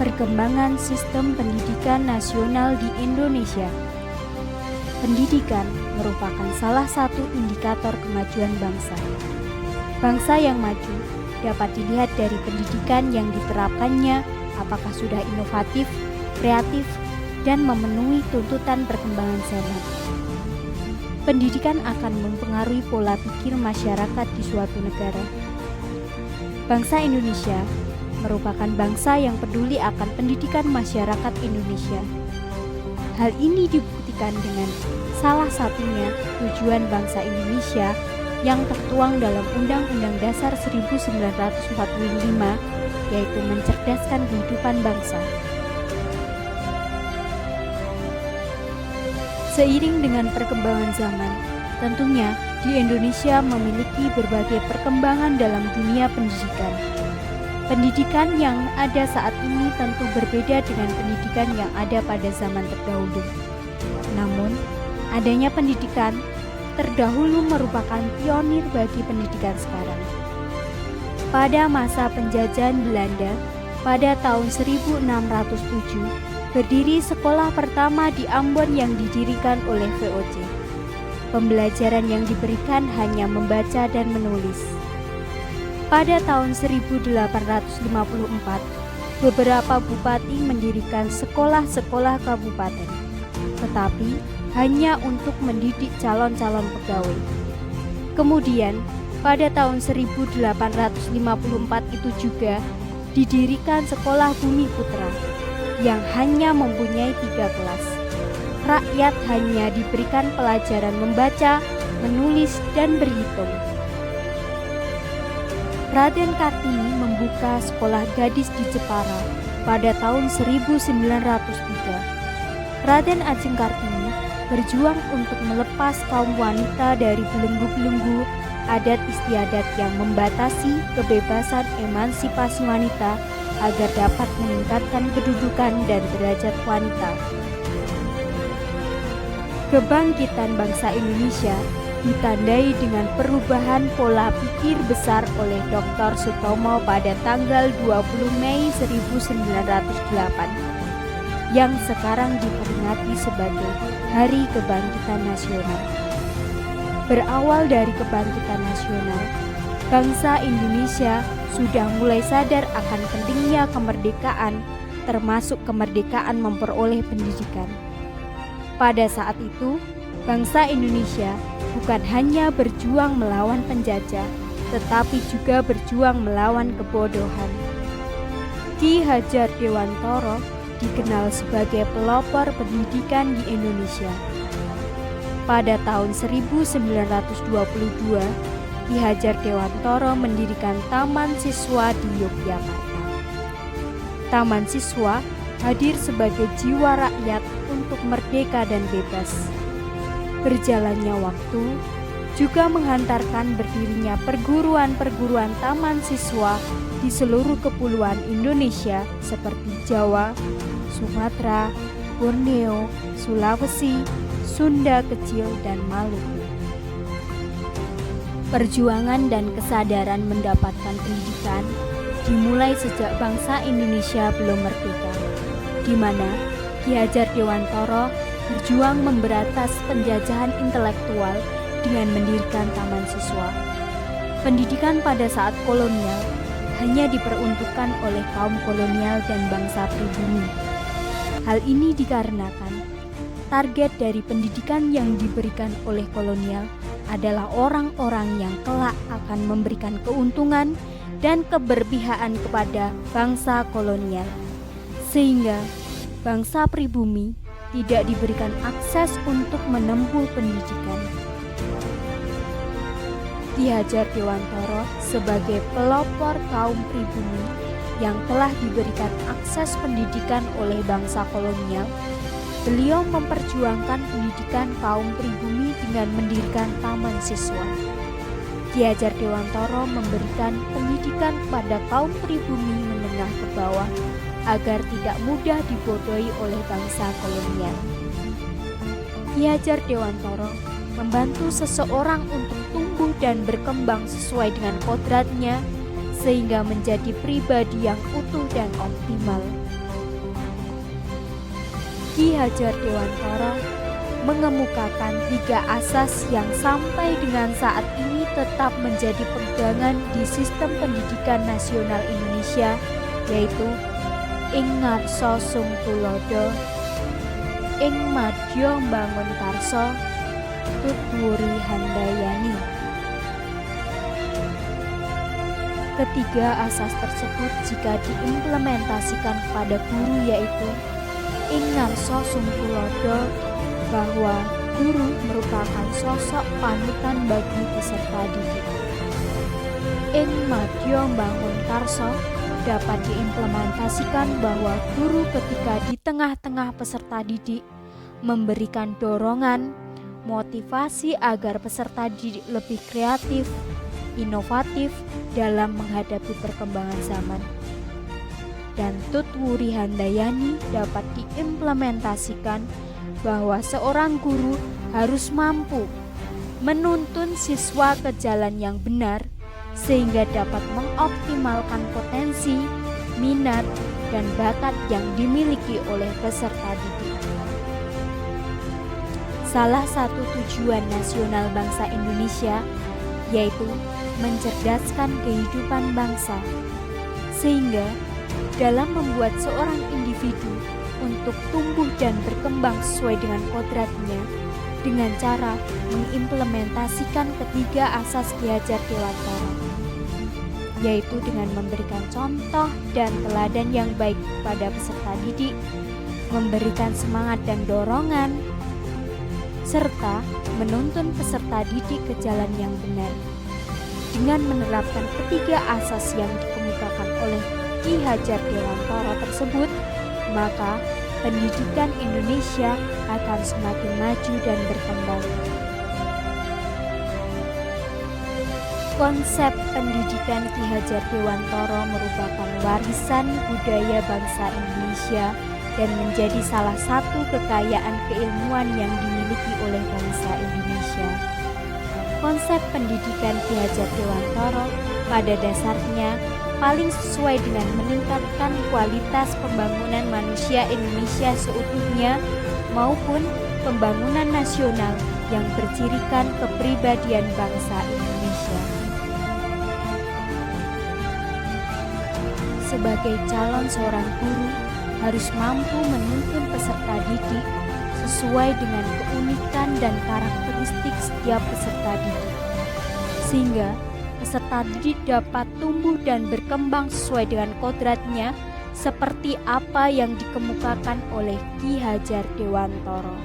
Perkembangan sistem pendidikan nasional di Indonesia. Pendidikan merupakan salah satu indikator kemajuan bangsa. Bangsa yang maju dapat dilihat dari pendidikan yang diterapkannya, apakah sudah inovatif, kreatif, dan memenuhi tuntutan perkembangan zaman. Pendidikan akan mempengaruhi pola pikir masyarakat di suatu negara. Bangsa Indonesia merupakan bangsa yang peduli akan pendidikan masyarakat Indonesia. Hal ini dibuktikan dengan salah satunya tujuan bangsa Indonesia yang tertuang dalam Undang-Undang Dasar 1945, yaitu mencerdaskan kehidupan bangsa. Seiring dengan perkembangan zaman, tentunya di Indonesia memiliki berbagai perkembangan dalam dunia pendidikan. Pendidikan yang ada saat ini tentu berbeda dengan pendidikan yang ada pada zaman terdahulu. Namun, adanya pendidikan terdahulu merupakan pionir bagi pendidikan sekarang. Pada masa penjajahan Belanda, pada tahun 1607, berdiri sekolah pertama di Ambon yang didirikan oleh VOC. Pembelajaran yang diberikan hanya membaca dan menulis. Pada tahun 1854, beberapa bupati mendirikan sekolah-sekolah kabupaten, tetapi hanya untuk mendidik calon-calon pegawai. Kemudian, pada tahun 1854 itu juga didirikan Sekolah Bumi Putra yang hanya mempunyai 3 kelas. Rakyat hanya diberikan pelajaran membaca, menulis, dan berhitung. Raden Kartini membuka sekolah gadis di Jepara pada tahun 1903. Raden Ajeng Kartini berjuang untuk melepas kaum wanita dari belenggu-belenggu adat istiadat yang membatasi kebebasan emansipasi wanita agar dapat meningkatkan kedudukan dan derajat wanita. Kebangkitan bangsa Indonesia ditandai dengan perubahan pola pikir besar oleh Dr. Sutomo pada tanggal 20 Mei 1908 yang sekarang diperingati sebagai Hari Kebangkitan Nasional. Berawal dari kebangkitan nasional, bangsa Indonesia sudah mulai sadar akan pentingnya kemerdekaan, termasuk kemerdekaan memperoleh pendidikan. Pada saat itu, bangsa Indonesia bukan hanya berjuang melawan penjajah, tetapi juga berjuang melawan kebodohan. Ki Hajar Dewantara dikenal sebagai pelopor pendidikan di Indonesia. Pada tahun 1922, Ki Hajar Dewantara mendirikan Taman Siswa di Yogyakarta. Taman Siswa hadir sebagai jiwa rakyat untuk merdeka dan bebas. Berjalannya waktu juga menghantarkan berdirinya perguruan-perguruan taman siswa di seluruh kepulauan Indonesia seperti Jawa, Sumatera, Borneo, Sulawesi, Sunda Kecil, dan Maluku. Perjuangan dan kesadaran mendapatkan pendidikan dimulai sejak bangsa Indonesia belum merdeka, di mana Ki Hajar Dewantara berjuang memberantas penjajahan intelektual dengan mendirikan taman siswa. Pendidikan pada saat kolonial hanya diperuntukkan oleh kaum kolonial dan bangsa pribumi. Hal ini dikarenakan target dari pendidikan yang diberikan oleh kolonial adalah orang-orang yang kelak akan memberikan keuntungan dan keberpihakan kepada bangsa kolonial, sehingga bangsa pribumi tidak diberikan akses untuk menempuh pendidikan. Ki Hajar Dewantara sebagai pelopor kaum pribumi yang telah diberikan akses pendidikan oleh bangsa kolonial, beliau memperjuangkan pendidikan kaum pribumi dengan mendirikan taman siswa. Ki Hajar Dewantara memberikan pendidikan pada kaum pribumi menengah ke bawah agar tidak mudah dibodohi oleh bangsa kolonial. Ki Hajar Dewantara membantu seseorang untuk tumbuh dan berkembang sesuai dengan kodratnya sehingga menjadi pribadi yang utuh dan optimal. Ki Hajar Dewantara mengemukakan 3 asas yang sampai dengan saat ini tetap menjadi pegangan di sistem pendidikan nasional Indonesia, yaitu ing ngarsa sung tulodo, ing madya mbangun karsa, tutwuri handayani. Ketiga asas tersebut jika diimplementasikan kepada guru yaitu ing ngarsa sung tulodo, bahwa guru merupakan sosok panutan bagi peserta didik. Ing madya mbangun karsa dapat diimplementasikan bahwa guru ketika di tengah-tengah peserta didik memberikan dorongan, motivasi agar peserta didik lebih kreatif, inovatif dalam menghadapi perkembangan zaman. Dan tutwuri handayani dapat diimplementasikan bahwa seorang guru harus mampu menuntun siswa ke jalan yang benar sehingga dapat mengoptimalkan potensi, minat, dan bakat yang dimiliki oleh peserta didik. Salah satu tujuan nasional bangsa Indonesia yaitu mencerdaskan kehidupan bangsa, sehingga dalam membuat seorang individu untuk tumbuh dan berkembang sesuai dengan kodratnya dengan cara mengimplementasikan ketiga asas Ki Hajar Dewantara, yaitu dengan memberikan contoh dan teladan yang baik kepada peserta didik, memberikan semangat dan dorongan, serta menuntun peserta didik ke jalan yang benar. Dengan menerapkan ketiga asas yang dikemukakan oleh Ki Hajar Dewantara tersebut, maka pendidikan Indonesia akan semakin maju dan berkembang. Konsep pendidikan Ki Hajar Dewantara merupakan warisan budaya bangsa Indonesia dan menjadi salah satu kekayaan keilmuan yang dimiliki oleh bangsa Indonesia. Konsep pendidikan Ki Hajar Dewantara pada dasarnya paling sesuai dengan meningkatkan kualitas pembangunan manusia Indonesia seutuhnya maupun pembangunan nasional yang bercirikan kepribadian bangsa Indonesia. Sebagai calon seorang guru harus mampu menuntun peserta didik sesuai dengan keunikan dan karakteristik setiap peserta didik, sehingga peserta didik dapat tumbuh dan berkembang sesuai dengan kodratnya seperti apa yang dikemukakan oleh Ki Hajar Dewantara.